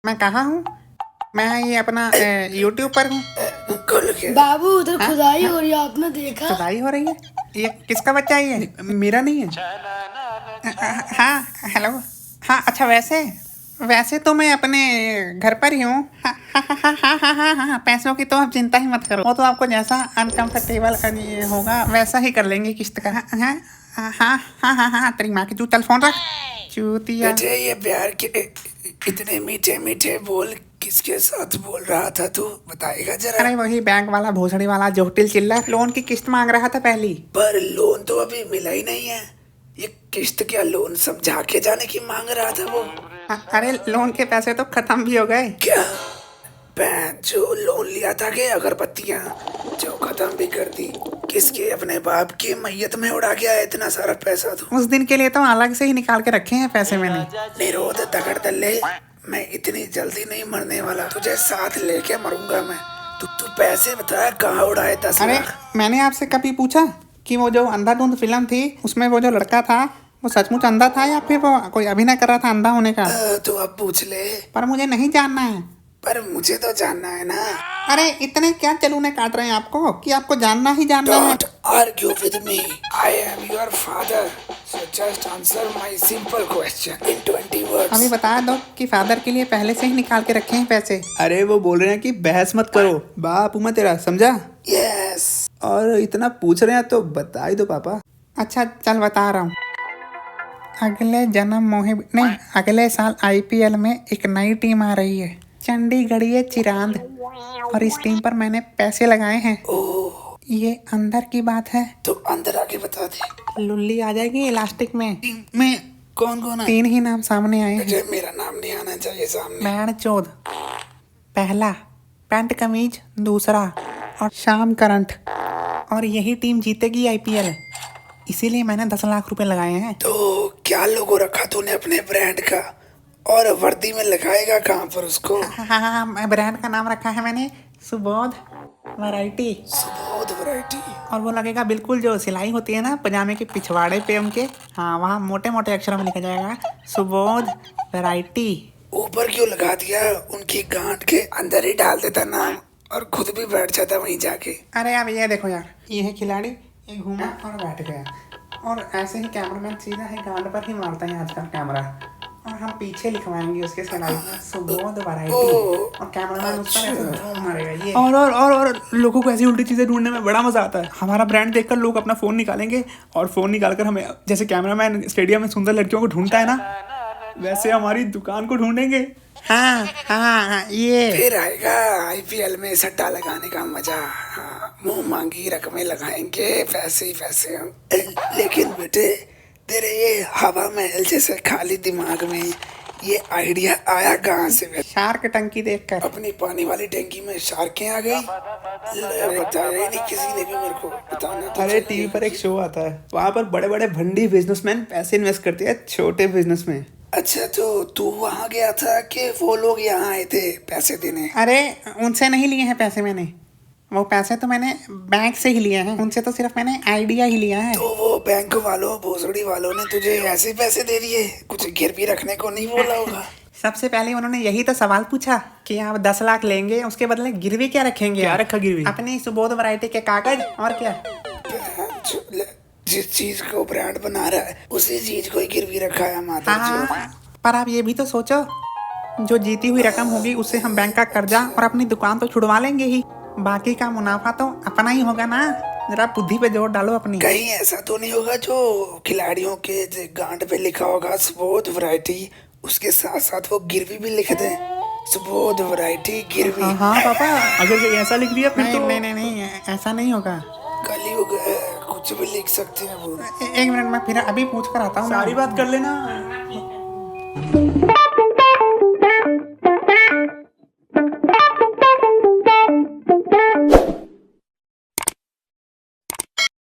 मैं कहाँ हूँ? मैं ये अपना यूट्यूब पर हूँ। बाबू उधर खुदाई हो रही है, आपने देखा? खुदाई हो रही है? ये किसका बच्चा है? ये मेरा नहीं है। हाँ, हेलो। हाँ, अच्छा वैसे वैसे तो मैं अपने घर पर ही हूँ। हाँ हाँ हाँ हाँ हाँ हाँ हाँ हाँ, पैसों की तो आप चिंता ही मत करो। वो तो आपको जैसा अनकंफर्टेबल होगा वैसा ही कर लेंगे किस्त का। हाँ हाँ हाँ हाँ हाँ हाँ, तेरी माँ की तू चल फोन रख चूतिया। बेटे ये प्यार के इतने मीठे मीठे बोल किसके साथ बोल रहा था तू बताएगा जरा। अरे वही बैंक वाला भोसड़ी वाला जो होटल चिल्लर लोन की किस्त मांग रहा था पहली। पर लोन तो अभी मिला ही नहीं है। ये किस्त क्या लोन समझा के जाने की मांग रहा था वो। अरे लोन के पैसे तो खत्म भी हो गए। क्या पैन जो लोन लिया था के अगरबत्तियां जो खत्म भी कर दी। किसके अपने बाप की मैयत में उड़ा गया इतना सारा पैसा तो। उस दिन के लिए तो अलग से ही निकाल के रखे हैं पैसे मैंने। निरोध तगड़ दल्ले मैं इतनी जल्दी नहीं मरने वाला, तुझे साथ लेके मरूंगा मैं। तू पैसे बता कहाँ उड़ाए 10 अरे लाख। मैंने आपसे कभी पूछा कि वो जो अंधाधुंध फिल्म थी उसमें वो जो लड़का था वो सचमुच अंधा था या फिर वो कोई अभिनय कर रहा था अंधा होने का? तो अब पूछ ले। पर मुझे नहीं जानना है। पर मुझे तो जानना है ना। अरे इतने क्या चलूने काट रहे हैं आपको कि आपको जानना ही जानना है। Don't argue with me. I am your father. So just answer my simple question in 20 words. अभी बता दो कि फादर के लिए पहले से ही निकाल के रखे हैं पैसे। अरे वो बोल रहे हैं कि बहस मत करो, बाप हूं मैं तेरा, समझा? Yes. और इतना पूछ रहे हैं तो बता ही दो पापा। अच्छा चल बता रहा हूँ। अगले जन्म मोहिब नहीं, अगले साल आईपीएल में एक नई टीम आ रही है, चंडीगढ़ चिरांद, और इस टीम पर मैंने पैसे लगाए हैं। ओह ये अंदर की बात है। तो अंदर आके बता दे। लुल्ली आ जाएगी इलास्टिक में। टीम में कौन कौन है? 3 ही नाम सामने आए हैं। मुझे मेरा नाम नहीं आना चाहिए सामने। बैंड चोद पहला, पैंट कमीज दूसरा, और शाम करंट। और यही टीम जीतेगी आईपीएल, इसीलिए मैंने 10 लाख रुपए लगाए हैं। तो क्या लोगो रखा तूने अपने ब्रांड का और वर्दी में लगाएगा कहाँ पर उसको? हाँ, ब्रांड का नाम रखा है मैंने सुबोध वैरायटी। सुबोध वैरायटी। और वो लगेगा बिल्कुल जो सिलाई होती है ना पजामे के पिछवाड़े पे उनके, हाँ वहाँ मोटे मोटे अक्षरों में लिखा जाएगा सुबोध वैरायटी। ऊपर क्यों लगा दिया? उनकी गांठ के अंदर ही डाल देता नाम और खुद भी बैठ जाता वहीं जाके। अरे अब ये देखो यार, ये है खिलाड़ी, ये घूमा और बैठ गया, और ऐसे ही कैमरामैन सीधा है गांड पर ही मारता है आजकल कैमरा, और हम पीछे लिखवाएंगे उसके सिलाई में सुबोध वैरायटी, और कैमरामैन उस पर ऐसे धूम मारेगा ये। और लोगों को ऐसी उल्टी चीजें ढूंढने में बड़ा मजा आता है। हमारा ब्रांड देखकर लोग अपना फोन निकालेंगे और फोन निकालकर हमें, जैसे कैमरामैन स्टेडियम में सुंदर लड़कियों को ढूंढता है ना, वैसे हमारी दुकान को ढूंढेंगे। हाँ हाँ ये फिर आएगा आईपीएल में सट्टा लगाने का मजा। हाँ, मुंह मांगी रकमें लगाएंगे, पैसे ही पैसे होंगे। लेकिन बेटे तेरे ये हवा महल जैसे खाली दिमाग में ये आइडिया आया कहाँ से? शार्क टंकी देखकर। अपनी पानी वाली टंकी में शार्कें आ गई? बताया ही नहीं किसी ने भी मेरे को, बताना तो अरे चाहिए। टीवी पर एक शो आता है, वहाँ पर बड़े बड़े भंडी बिजनेसमैन पैसे इन्वेस्ट करते हैं छोटे बिजनेस में। अच्छा तो तू वहाँ गया था कि वो लोग यहाँ आए थे पैसे देने? अरे उनसे नहीं लिए हैं पैसे मैंने, वो पैसे तो मैंने बैंक से ही लिए हैं, उनसे तो सिर्फ मैंने आइडिया ही लिया है। तो वो बैंक वालों भोसड़ी वालों ने तुझे ऐसे पैसे दे दिए, कुछ गिरवी रखने को नहीं बोला होगा? सबसे पहले उन्होंने यही तो सवाल पूछा कि आप 10 लाख लेंगे, उसके बदले गिरवी क्या रखेंगे? क्या रखा गिरवी? अपनी सुबोध वैरायटी के कागज, और क्या। जिस चीज को ब्रांड बना रहा है उसी चीज को ही गिरवी रखा है माता जो। हाँ, पर आप ये भी तो सोचो, जो जीती हुई रकम होगी उससे हम बैंक का कर्जा और अपनी दुकान तो छुड़वा लेंगे ही, बाकी का मुनाफा तो अपना ही होगा ना। जरा बुद्धि पे जोर डालो अपनी। कहीं ऐसा तो नहीं होगा जो खिलाड़ियों के गांड पे लिखा होगा सुबोध वैरायटी, उसके साथ साथ वो गिरवी भी लिख दे, सुबोध वैरायटी गिरवी। हाँ पापा, अगर कोई ऐसा लिख दिया फिर नहीं तो नहीं नहीं नहीं, ऐसा नहीं होगा। कलयुग है, कुछ भी लिख सकते हैं वो। एक मिनट में फिर अभी पूछ कर आता हूँ। सारी बात कर लेना।